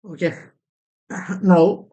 Okay. Now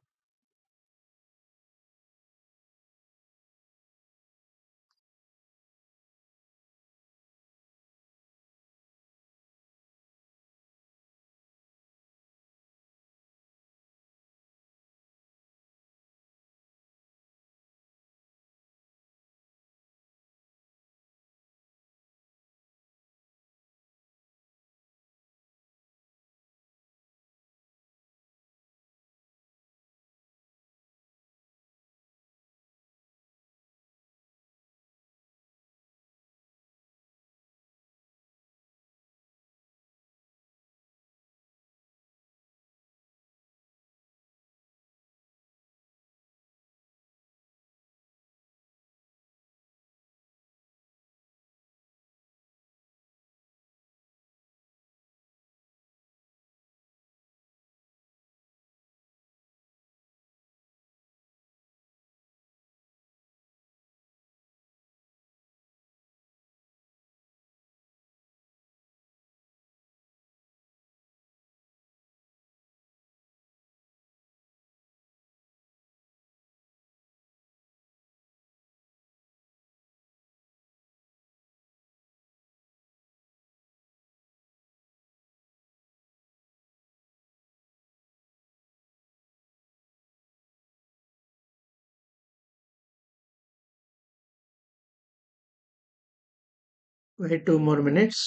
wait 2 more minutes.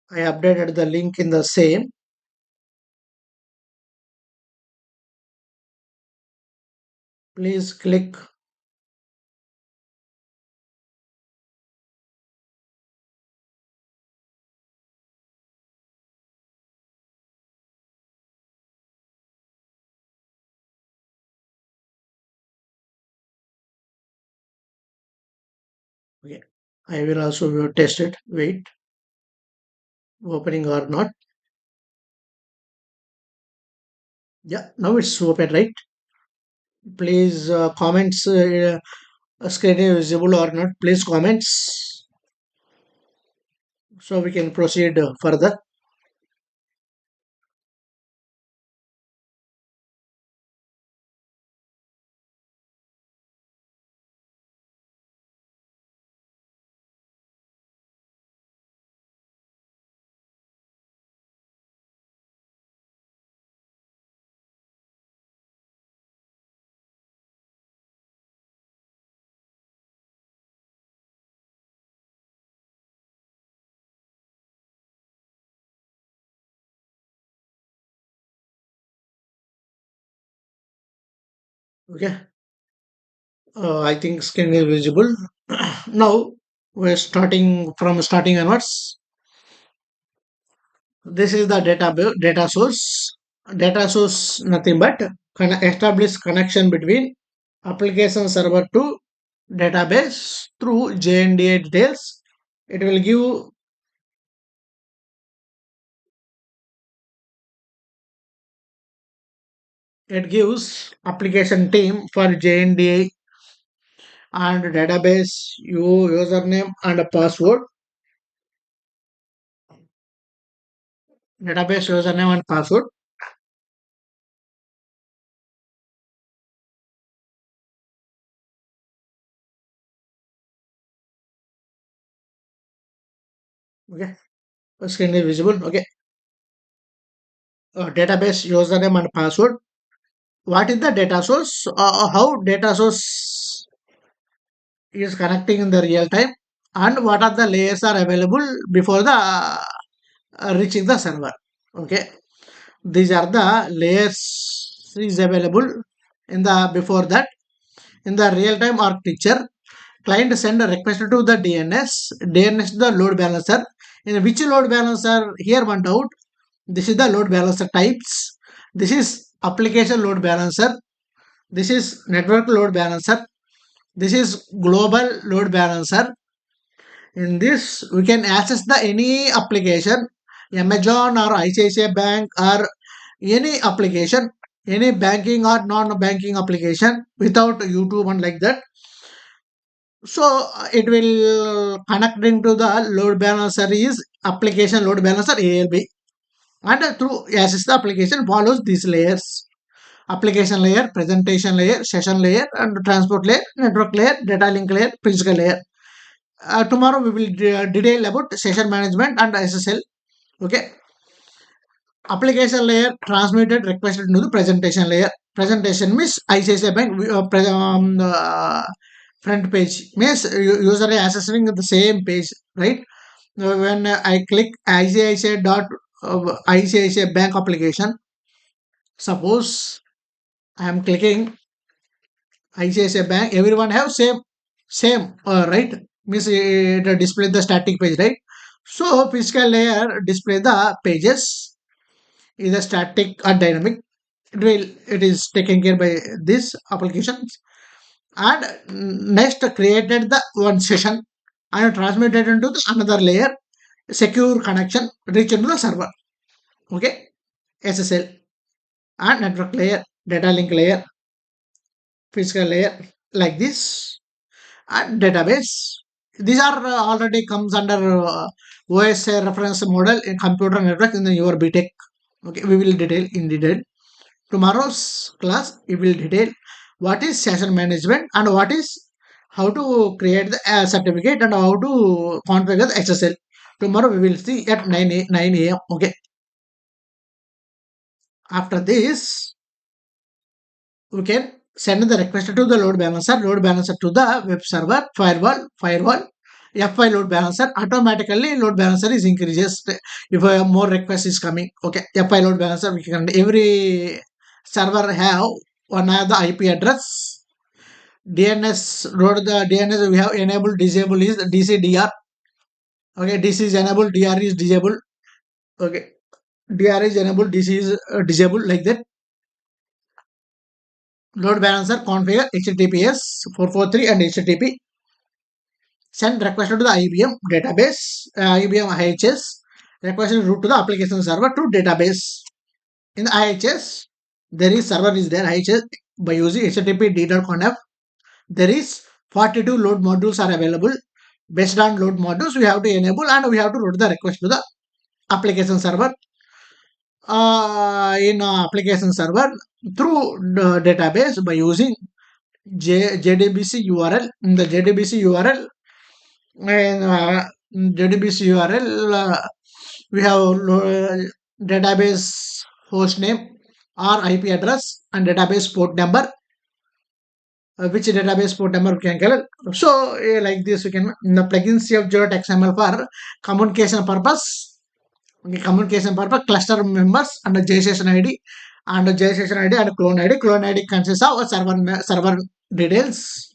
I updated the link in the same. Please click. Okay. I will also test it. Wait, opening or not. Yeah, now it's open, right? Please comments. Screen is visible or not? Please comments so we can proceed further. Okay. I think screen is visible. Now we're starting from starting onwards. This is the data source. Data source nothing but establish connection between application server to database through JNDA details. It will give it gives application team for JNDA and database username and password. Database username and password. Okay, screen is visible. Okay, database username and password. What is the data source? How data source is connecting in the real time, and what are the layers are available before the reaching the server. Okay, these are the layers is available in the before that in the real time architecture. Client send a request to the DNS. DNS the load balancer. In which load balancer here went out. This is the load balancer types. This is application load balancer. This is network load balancer. This is global load balancer. In this, we can access the any application, Amazon or ICICI Bank or any application. any banking or non-banking application without YouTube and like that. So it will connecting to the load balancer is application load balancer ALB, and through access the application follows these layers: application layer, presentation layer, session layer, and transport layer, network layer, data link layer, physical layer. Tomorrow we will detail about session management and SSL. Okay, application layer transmitted requested to the presentation layer. Presentation means ICICI Bank front page means user is accessing the same page, right? When I click ICICI Bank application, suppose I am clicking ICICI Bank, everyone have same right? Means it display the static page, right? So physical layer display the pages, either static or dynamic. It is taken care by this applications. And next created the one session and transmitted into the another layer, secure connection reach into the server. Okay, SSL and network layer, data link layer, physical layer, like this. And database, these are already comes under OSA reference model in computer network in the your BTech. Okay, we will detail in detail. Tomorrow's class we will detail what is session management and what is how to create the certificate and how to configure the SSL. Tomorrow we will see at 9 a.m. Okay, after this we can send the request to the load balancer to the web server, firewall, F5 load balancer. Automatically load balancer is increases if more request is coming. Okay, F5 load balancer, we can every server have one of the IP address. DNS load the DNS we have enabled, disable is DCDR. Okay, DC is enabled, DR is disabled. Okay, DR is enabled, DC is disabled, like that. Load balancer configure HTTPS 443 and HTTP. Send request to the IBM database, IBM IHS. Request route to the application server to database. In the IHS, there is server is there IHS by using HTTP d.conf. There is 42 load modules are available. Based on load modules, we have to enable and we have to route the request to the application server. In application server through the database by using JDBC URL. In the JDBC URL, and JDBC URL, we have database host name or IP address and database port number. Which database port number we can get. So like this, we can the plugin CFG.xml for communication purpose. Okay, communication purpose, cluster members and the JSON ID and the JSON ID and clone ID. Clone ID consists of a server details,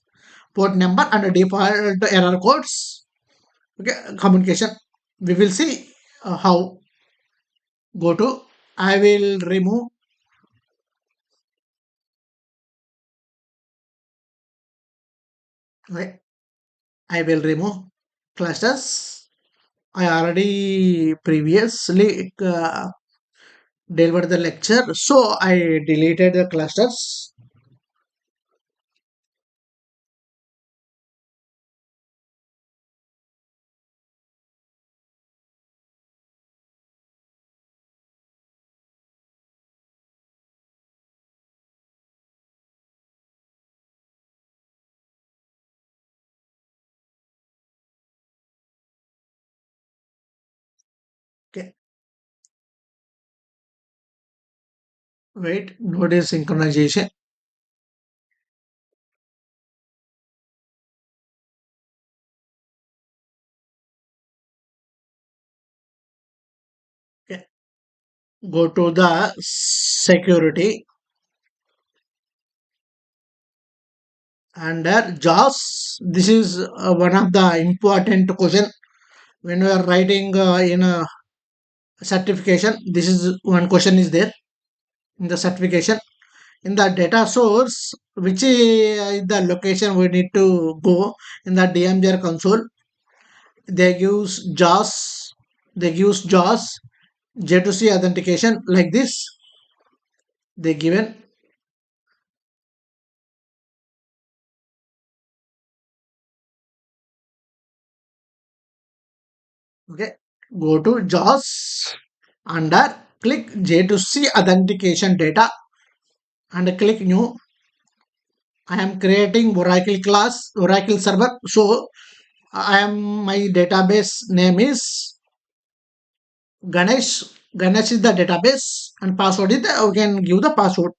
port number and the default error codes. Okay, communication. We will see how go to. I will remove. Okay, I will remove clusters. I already previously delivered the lecture, so I deleted the clusters. Okay, wait, node is synchronization. Okay, go to the security under JAWS. This is one of the important question when we are writing in a certification. This is one question is there in the certification. In the data source, which is the location we need to go in the DMGR console, they use JAWS, J2C authentication like this. They given Okay, go to JAWS under click J2C authentication data and click new. I am creating Oracle class, Oracle server. So my database name is Ganesh. Ganesh is the database and password is we can give the password.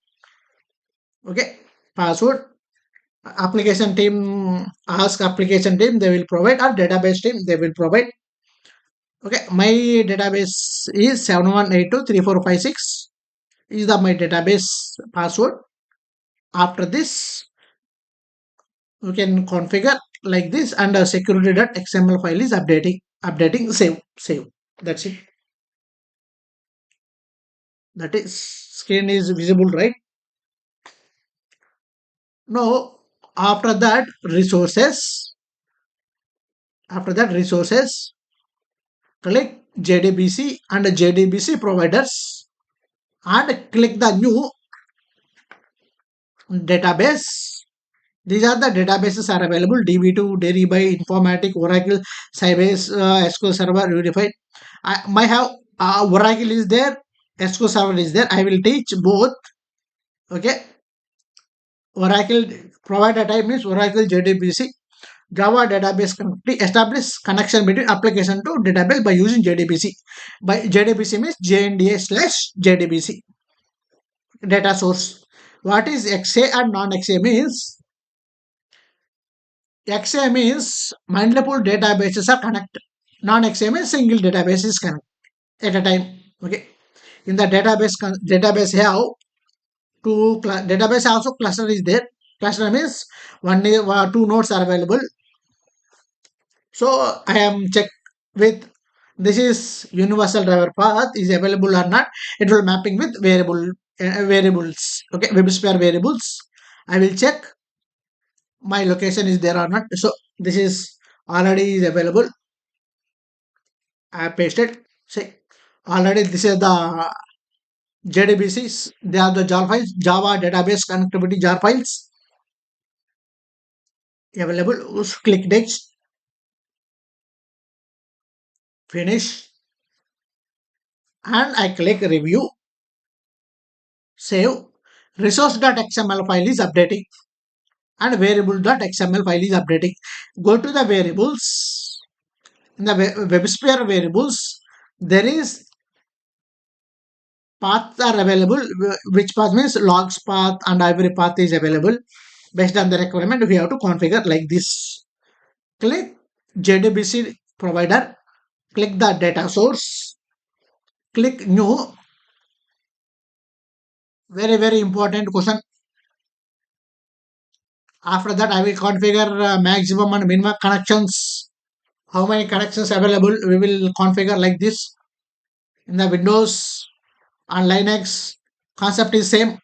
Okay, password. Application team, ask application team, they will provide, or database team, they will provide. Okay, my database is 71823456 is the my database password. After this, we can configure like this, and a security.xml file is updating, save. That's it. That is screen is visible, right? Now, after that resources, after that resources, click JDBC and JDBC providers and click the new database. These are the databases are available: DB2, Deriby, Informatic, Oracle, Sybase, SQL Server, Unified. I might have Oracle is there, SQL Server is there. I will teach both. Okay, Oracle provider type means Oracle JDBC. Java database connectivity establish connection between application to database by using JDBC. By JDBC means JNDA/JDBC. Data source. What is XA and non-XA means? XA means multiple databases are connected. Non-XA means single database is connected at a time. Okay. In the database have database also cluster is there. Cluster means two nodes are available. So I am check with this is universal driver path is available or not. It will mapping with variables. Okay, WebSphere variables. I will check my location is there or not. So this is already is available. I have pasted. See, already this is the JDBCs. They are the jar files, Java database connectivity jar files available. Click next, finish, and I click review, save. Resource.xml file is updating and variable.xml file is updating. Go to the variables. In the WebSphere variables, there is paths are available. Which path means logs path and every path is available. Based on the requirement, we have to configure like this. Click JDBC provider. Click the data source. Click new. Very important question. After that, I will configure maximum and minimum connections. How many connections available? We will configure like this. In the Windows and Linux, concept is same.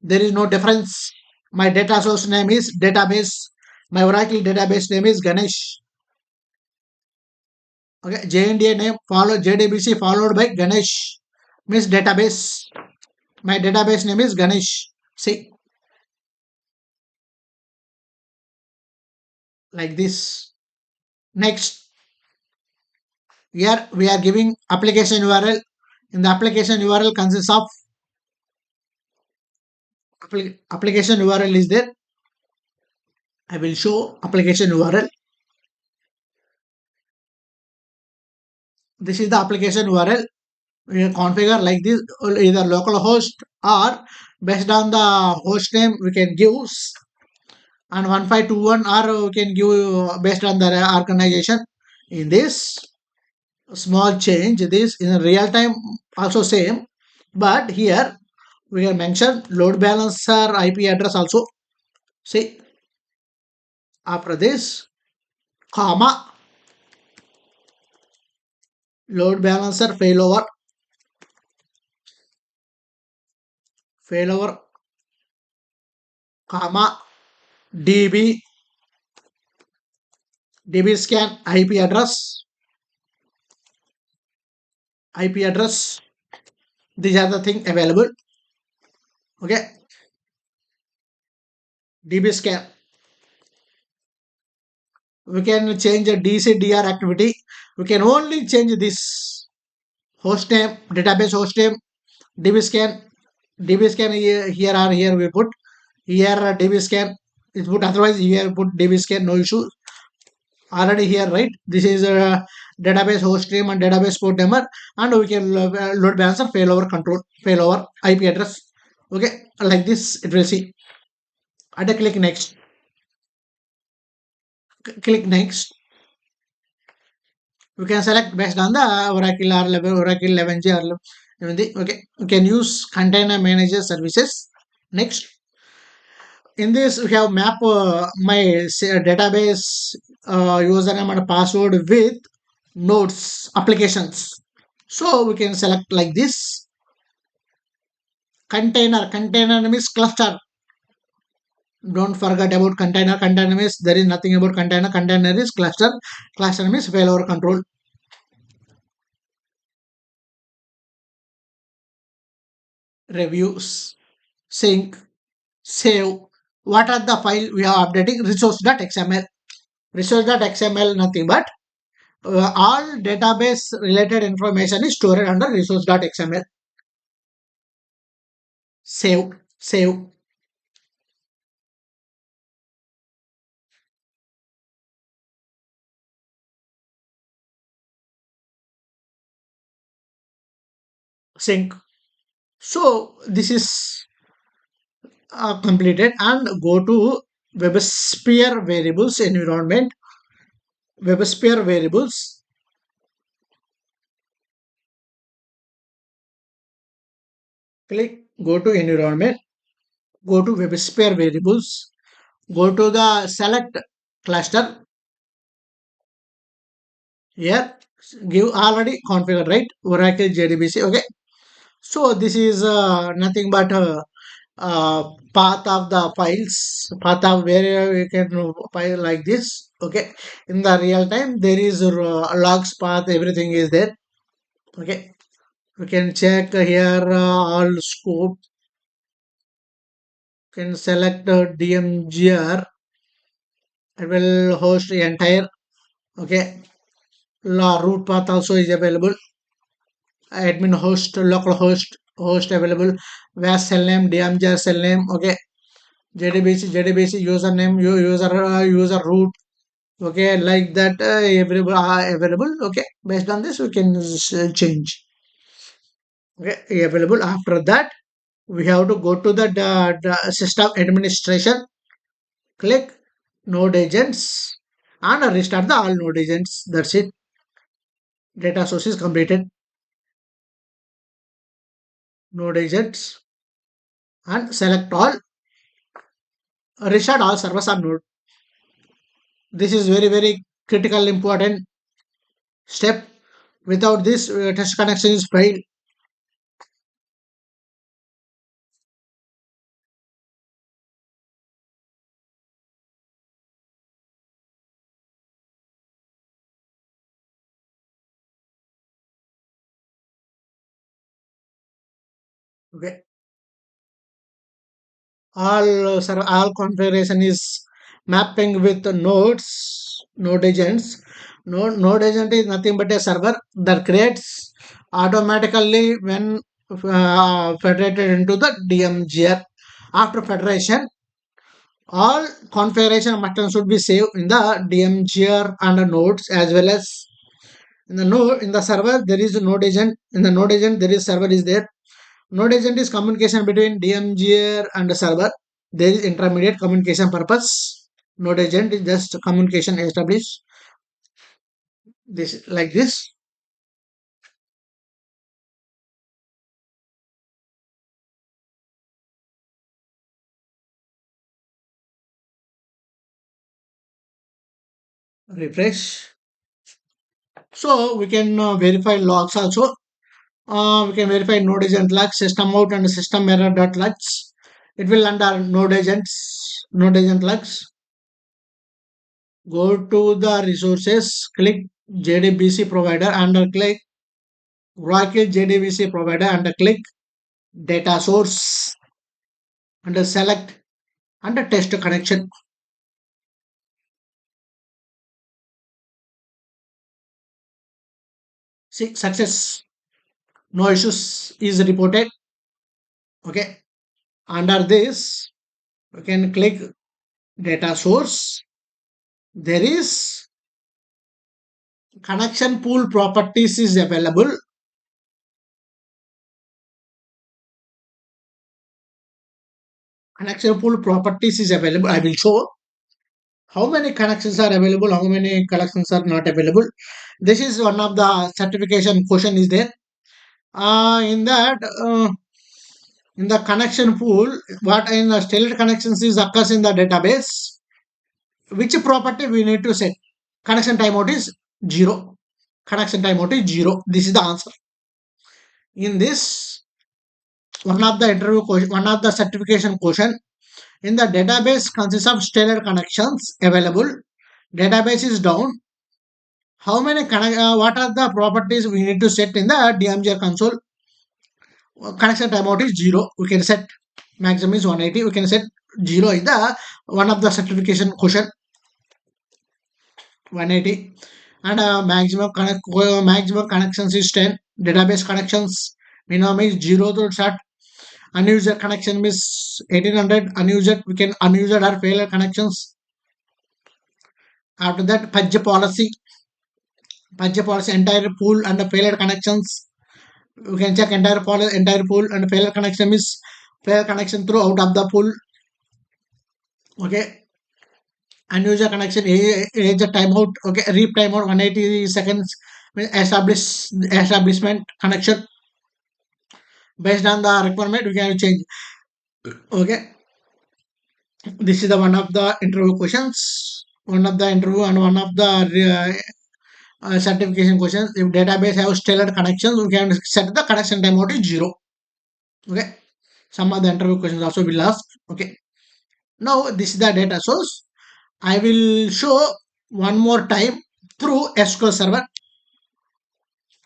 There is no difference. My data source name is database. My Oracle database name is Ganesh. Okay, JNDA name follow JDBC followed by Ganesh means database. My database name is Ganesh. See, like this. Next, here we are giving application URL. In the application URL consists of application URL is there. I will show application URL. This is the application URL. We can configure like this, either localhost or based on the host name we can give, and 1521 or we can give based on the organization. In this small change, this in real time also same, but here we have mentioned load balancer IP address also. See, after this comma load balancer failover comma db scan IP address. These are the thing available. Okay, db scan. We can change a DCDR activity. We can only change this host name, database host name, dbscan, dbscan here or here we put, here dbscan is put, otherwise here put dbscan, no issue. Already here, right? This is a database host name and database port number, and we can load balancer failover control, failover IP address. Okay, like this it will see. And click next. Click next. We can select based on the Oracle or level Oracle 11G or 11. Okay, we can use container manager services. Next, in this we have map my database username and password with nodes applications. So we can select like this. Container means cluster. Don't forget about container. Container means there is nothing about container. Container is cluster. Cluster means failover control. Reviews, sync, save. What are the file we are updating? Resource.xml. Resource.xml nothing but all database related information is stored under resource.xml. Save, save. Sync. So this is completed, and go to WebSphere variables environment. WebSphere variables. Click go to environment. Go to WebSphere variables. Go to the select cluster. Here give already configured, right? Oracle JDBC. Okay. So this is nothing but path of the files, path of where you can file like this. Okay, in the real time there is logs path, everything is there. Okay, we can check here all scope. Can select DMGR. It will host the entire. Okay, root path also is available. Admin host, local host available. Where cell name, DMGR cell name. Okay, JDBC username, user root. Okay, like that available available. Okay, based on this we can change. Okay, available. After that we have to go to the system administration. Click node agents and restart the all node agents. That's it. Data source is completed. Node agents and select all. Restart all servers on node. This is very critical important step. Without this, test connection is failed. Okay, all configuration is mapping with nodes, node agents. Node agent is nothing but a server that creates automatically when federated into the DMGR. After federation, all configuration button should be saved in the DMGR and the nodes, as well as in the node. In the server there is a node agent. In the node agent there is server is there. Node agent is communication between DMGR and the server. There is intermediate communication purpose. Node agent is just communication established. This like this. Refresh. So we can verify logs also. We can verify node agent logs, system out and system error dot logs. It will under node agents, node agent logs. Go to the resources, click JDBC provider and click Oracle JDBC provider and click data source and select and test connection. See, success, no issues is reported. Okay. Under this, we can click data source. There is connection pool properties is available. Connection pool properties is available. I will show how many connections are available, how many connections are not available. This is one of the certification question is there. In that, in the connection pool, what in the stellar connections is occurs in the database. Which property we need to set? Connection timeout is 0. Connection timeout is 0. This is the answer. In this, one of the interview question, one of the certification question in the database consists of stellar connections available. Database is down. How many what are the properties we need to set in the DMGR console? Connection timeout is 0. We can set maximum is 180. We can set 0 in the one of the certification question 180 and maximum connections is 10. Database connections minimum is 0 to start. Unused connection is 1800. Unused we can unused or failure connections. After that, purge policy entire pool and the failure connections. You can check entire pool and failure connection is failure connection through out of the pool. Okay. Unused connection age timeout. Okay. Reap timeout 180 seconds. Establishment connection based on the requirement we can change. Okay. This is the one of the interview questions. One of the interview and one of the certification questions. If database have stellar connections, we can set the connection timeout is 0. Okay. Some of the interview questions also will ask. Okay. Now this is the data source. I will show one more time through SQL Server.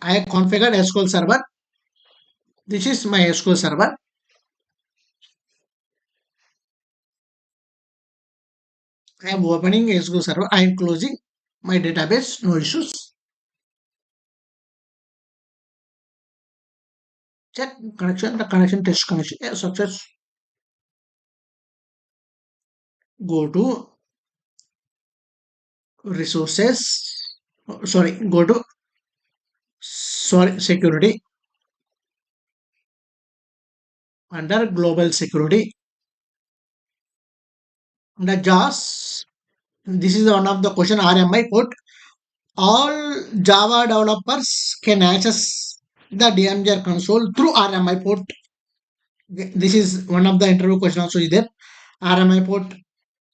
I have configured SQL Server. This is my SQL Server. I am opening SQL Server. I am closing my database. No issues. Check connection. The connection test connection. Yeah, success. Go to resources. Sorry. Go to security. Under global security. Under JAWS. This is one of the question RMI put. All Java developers can access the DMGR console through RMI port. Okay, this is one of the interview question also is there. RMI port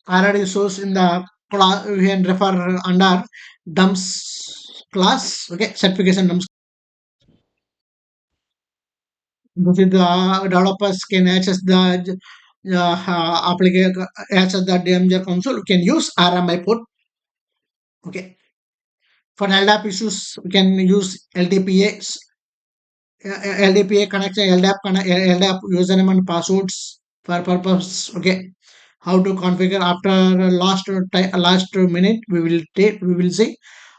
already shows in the class. We can refer under dumps class. Okay, certification dumps. This is the developers can access the application access the DMGR console. We can use RMI port. Okay, for LDAP issues we can use LDPA LDPA connection, LDAP username and passwords for purpose. Okay, how to configure after last minute we will see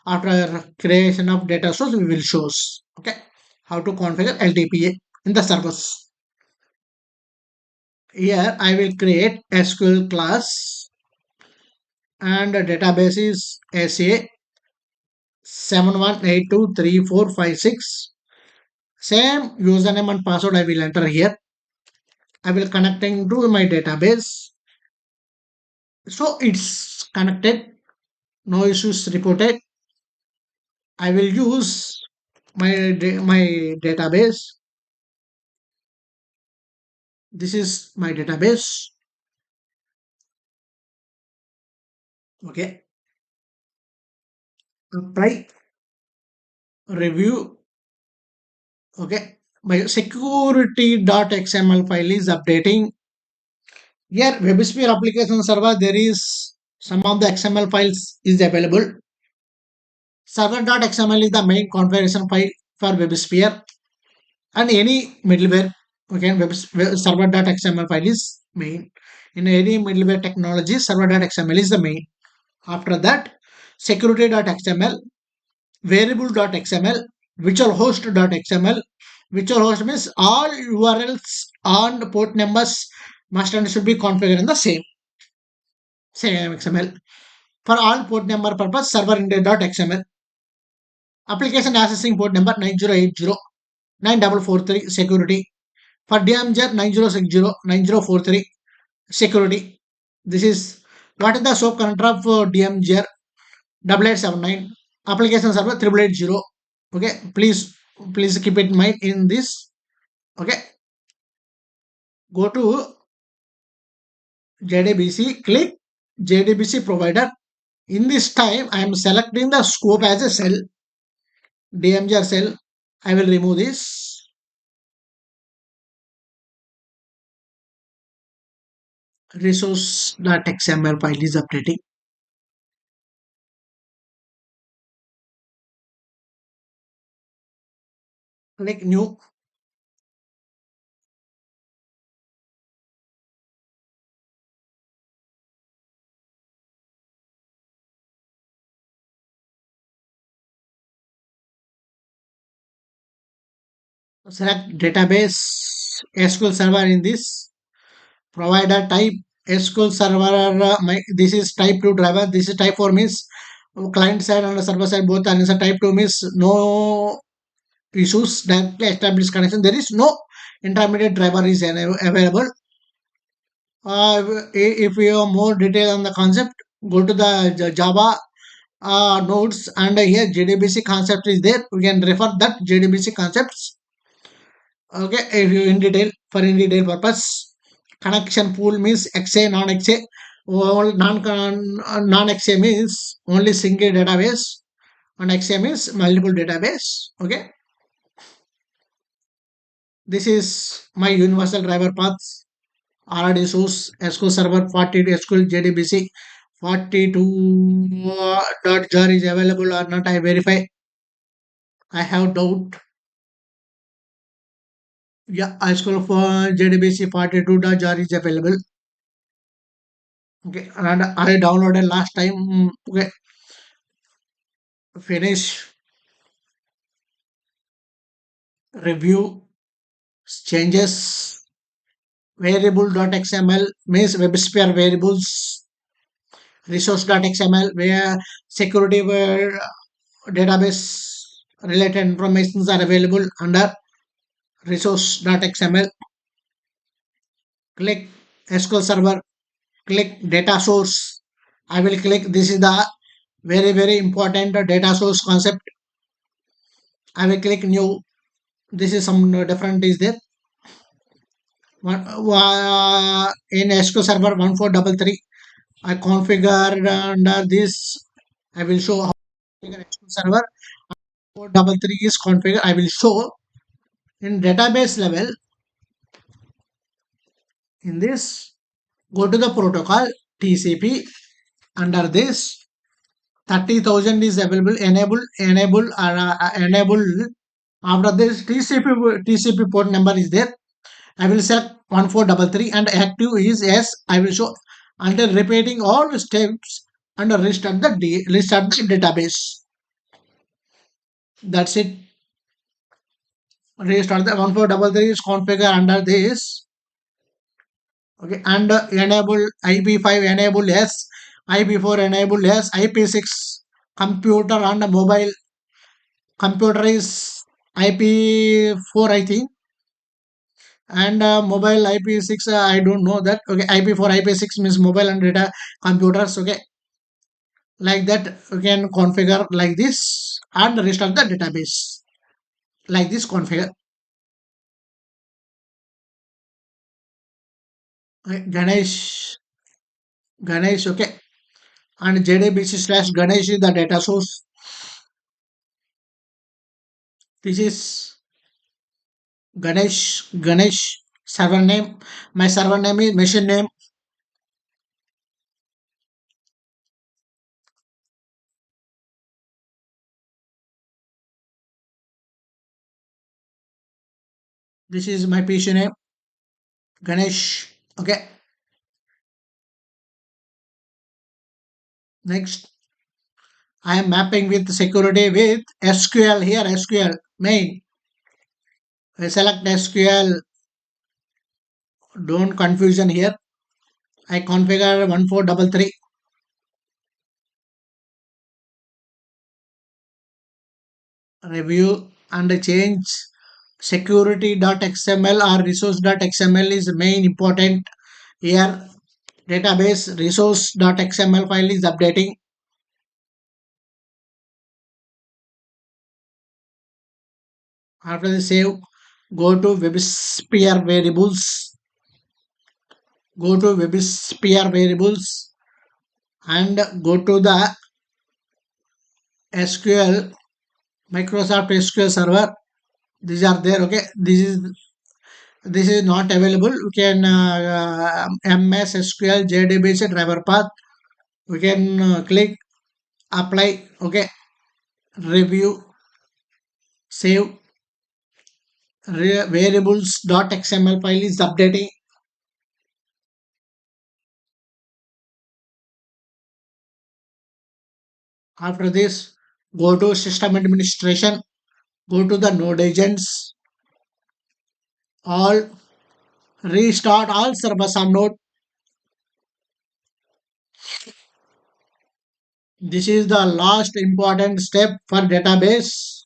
after creation of data source we will shows. Okay, how to configure LDPA in the servers. Here I will create SQL class and the database is SA 71823456. Same username and password I will enter here. I will connecting to my database. So it's connected. No issues reported. I will use my database. This is my database. Okay. Apply. Review. Okay. My security.xml file is updating. Here, WebSphere Application Server, there is some of the XML files is available. Server.xml is the main configuration file for WebSphere and any middleware. Okay, server.xml file is main. In any middleware technology, server.xml is the main. After that, security.xml, variable.xml, virtual host.xml. Virtual host means all URLs and port numbers must and should be configured in the same XML. For all port number purpose, server index.xml. Application accessing port number 9080 9443 security. For DMGR 9060 security. This is what is the soap connector of DMGR 8879 application server 8880. Okay, please keep it in mind in this. Okay, go to JDBC, click JDBC provider. In this time, I am selecting the scope as a cell, DMGR cell. I will remove this. Resource.xml file is updating. Click new. Select database SQL server in this. Provider type SQL server. This is type 2 driver. This is type 4 means client side and server side both. And type 2 means no issues directly established connection. There is no intermediate driver is available. If you have more detail on the concept, go to the Java nodes, and here JDBC concept is there. We can refer that JDBC concepts. Okay, if you in detail purpose, connection pool means XA non-XA. All non-XA means only single database, and XA means multiple database. Okay, this is my universal driver paths. Already shows SQL Server 42 SQL JDBC 42 .jar is available or not. I verify. I have doubt. Yeah, SQL for JDBC 42 .jar is available. Okay, and I downloaded last time. Okay, finish review changes. Variable.xml means WebSphere variables. Resource.xml where security where database related informations are available under resource.xml. Click SQL Server, click data source. I will click this is the very important data source concept. I will click new. This is some different is there. In SQL Server 1433, I configure under this. I will show how to configure SQL Server 433 is configured. I will show in database level. In this, go to the protocol TCP. Under this, 30,000 is available. Enable. After this, TCP port number is there. I will select 1433 and active is yes. I will show until repeating all steps and restart the database. That's it. Restart the 1433 is configured under this. Okay, and enable IP5 enable yes, IP4 enable yes, IP6 computer and mobile computer is IP4 I think, and mobile IP6 I don't know that. Okay, IP4 IP6 means mobile and data computers. Okay, like that you can configure like this and restart the database like this configure. Okay, Ganesh okay, and JDBC slash Ganesh is the data source. This is Ganesh server name. My server name is machine name. This is my PC name Ganesh. Okay. Next, I am mapping with security with SQL here, SQL main. I select SQL, don't confusion here. I configure 1433, review and change security.xml or resource.xml is main important here. Database resource.xml file is updating. After the save, go to WebSphere variables. Go to WebSphere variables and go to the SQL, Microsoft SQL Server. These are there. Okay, this is not available. We can MS SQL JDBC driver path. We can click apply. Okay, review, save. Variables.xml file is updating. After this, go to system administration. Go to the node agents. All restart all servers on node. This is the last important step for database.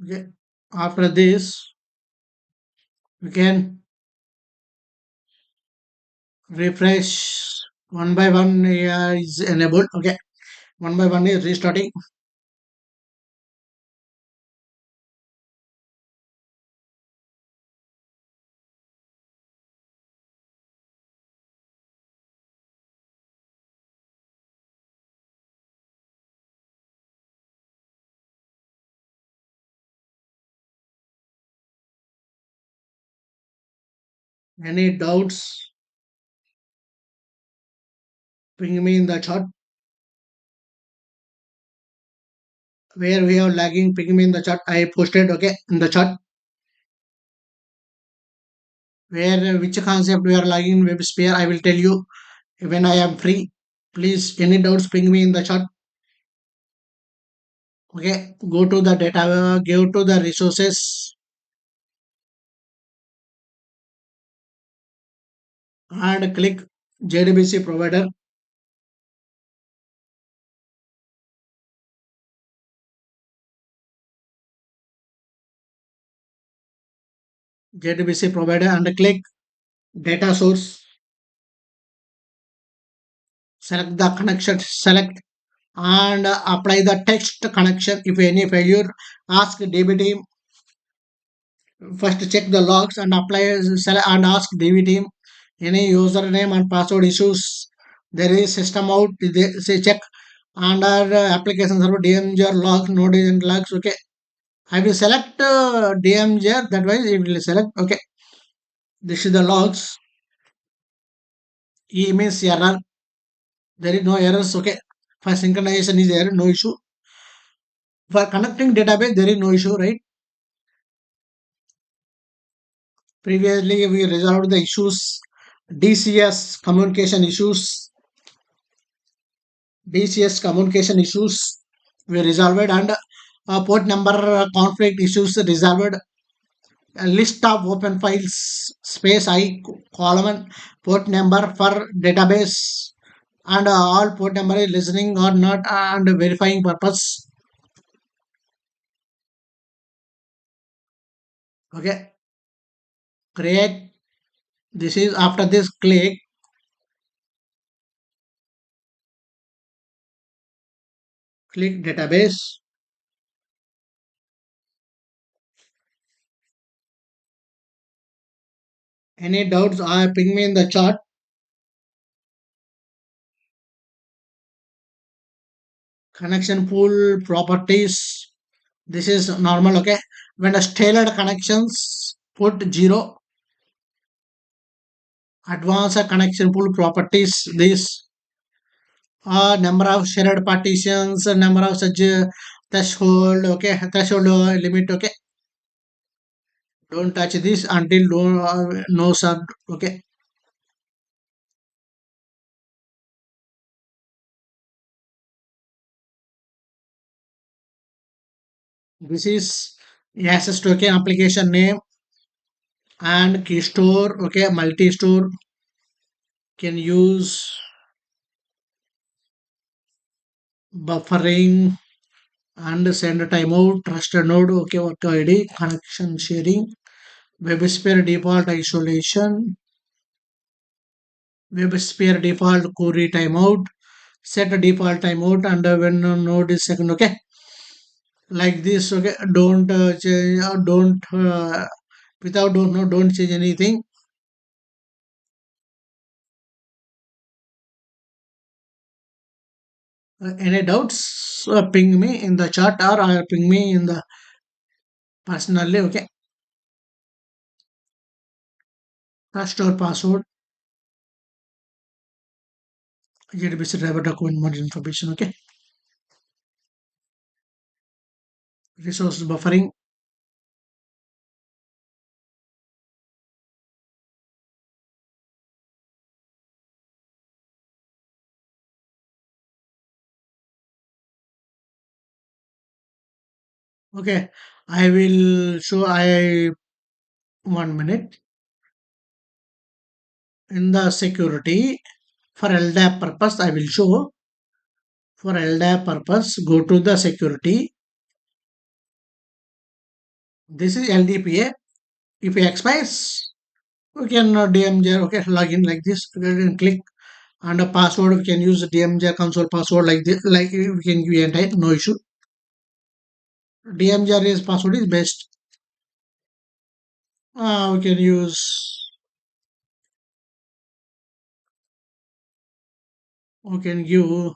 Okay. After this, we can refresh one by one is enabled. Okay, one by one is restarting. Any doubts? Ping me in the chat. Where we are lagging, ping me in the chat. I posted. Okay, in the chat. Where which concept we are lagging in WebSphere, I will tell you when I am free. Please, any doubts, ping me in the chat. Okay, go to the data, go to the resources and click JDBC provider. JDBC provider and click data source. Select the connection, select and apply the text connection. If any failure, ask DB team. First check the logs and apply and ask DB team any username and password issues. There is system out. They say check under application server DMGR logs, node agent logs. Okay, I will select DMGR. That way it will select. Okay, this is the logs. E means error. There is no errors. Okay, for synchronization is there, no issue. For connecting database, there is no issue, right? Previously, we resolved the issues, DCS communication issues, DCS communication issues we resolved and port number conflict issues resolved. A list of open files, space I column port number for database and all port number is listening or not and verifying purpose. Okay, create. This is after this click database. Any doubts? Ping me in the chat. connection pool properties. This is normal. Okay, when a tailored connections, put 0. Advanced connection pool properties, this number of shared partitions, number of such threshold. Okay, threshold limit. Okay, don't touch this until no sub. Okay, this is access to, okay, application name and key store. Okay, multi store can use buffering and send timeout, trusted node. Okay, work ID, connection sharing, WebSphere default isolation, WebSphere default query timeout, set a default timeout, and when node is second. Okay, like this. Okay, don't change, don't without don't no, don't change anything. Any doubts? Ping me in the chat or ping me in the personally. Okay, store password, database driver document more information. Okay, resource buffering. Okay, I will show. I 1 minute in the security for LDAP purpose. I will show for LDAP purpose. Go to the security. This is LDPA. If it expires, we can DMJ. Okay, login like this. We can click and a password. We can use DMJ console password like this. Like we can give and type. No issue. DMJ is password is best. We can use. We can give.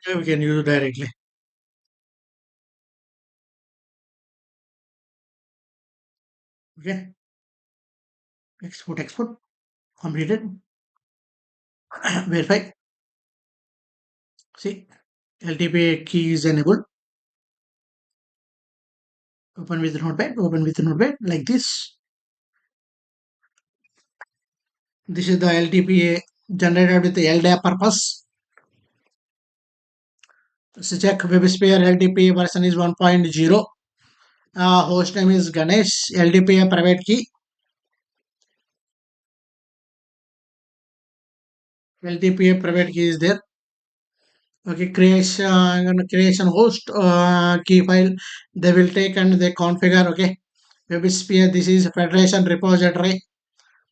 We can use directly. Okay. Export. Completed. Verify. See, LTP key is enabled. Open with notepad. Open with notepad like this. This is the LTPA generated with the LDAP purpose. So check WebSphere LTPA version is 1.0. Host name is Ganesh. LTPA private key. LTPA private key is there. Okay, creation host key file. They will take and they configure. Okay, WebSphere. This is Federation repository.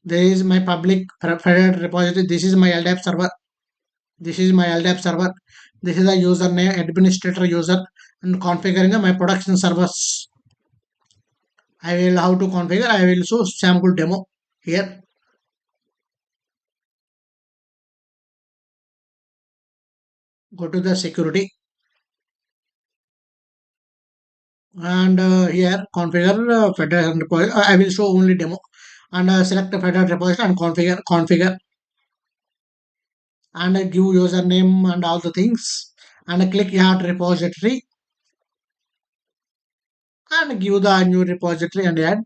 There is my public federal repository. This is my LDAP server. This is my LDAP server. This is the username, administrator user, and configuring my production servers. I will how to configure. I will show sample demo here. Go to the security and here configure federal repository. I will show only demo and select the federal repository and configure and give username and all the things and click add repository and give the new repository and add.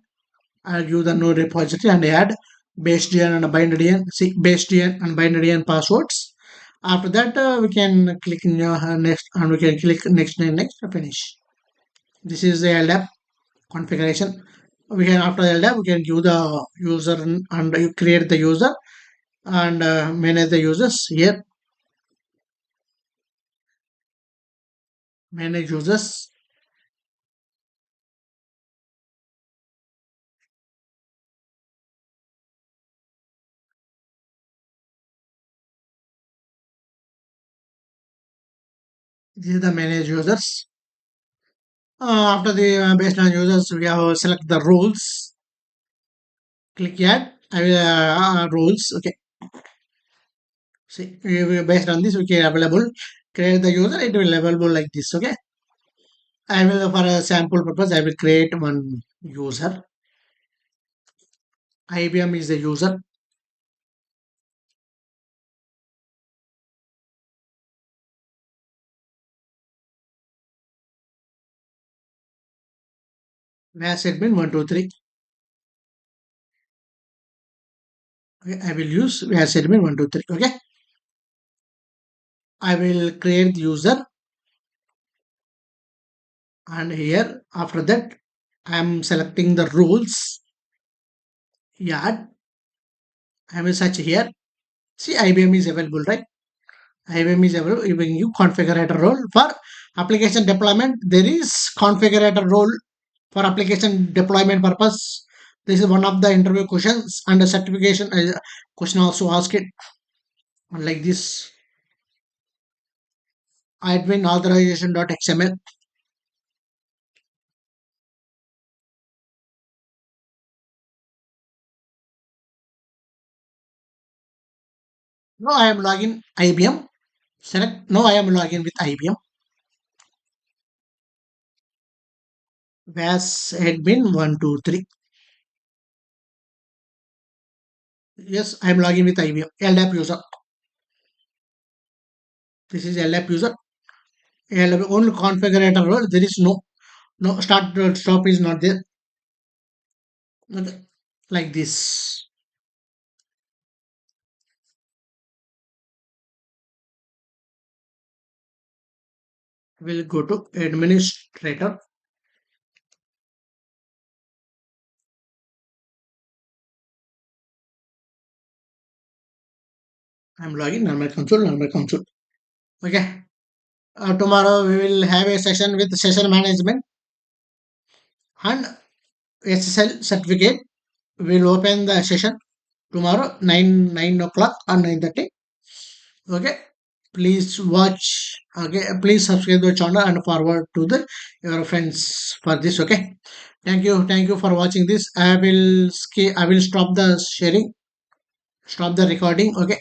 I'll give the new repository and add based and binary see based and binary passwords. After that, we can click in next and we can click next finish. This is the LDAP configuration. We can after LDAP we can give the user and you create the user and manage the users here. Manage users. This is the manage users. After the based on users, we have select the roles. Click add. I will rules. Okay. See, based on this, we can available. Create the user. It will available like this. Okay. I will for a sample purpose. I will create one user. IBM is the user. Mass admin 123. Okay. I will use mass admin 123. Okay. I will create the user, and here after that I am selecting the rules. Yeah, I will search here. See, IBM is available, right? IBM is available. Even you configurator role for application deployment. There is configurator role for application deployment purpose. This is one of the interview questions, and the certification question also asked it like this. Admin authorization.xml. Now I am login IBM. Select. Now I am login with IBM. Was admin 123. Yes, I am logging with IBM. LDAP user. This is LDAP user. LDAP only configurator role. There is no start stop is not there. Okay. Like this. We'll go to administrator. I'm logging normal console, normal console. Okay. Tomorrow we will have a session with session management and SSL certificate. We'll open the session tomorrow 9 o'clock or 9:30. Okay, please watch. Okay, please subscribe the channel and forward to the your friends for this. Okay, thank you for watching this. I will stop the sharing, stop the recording. Okay.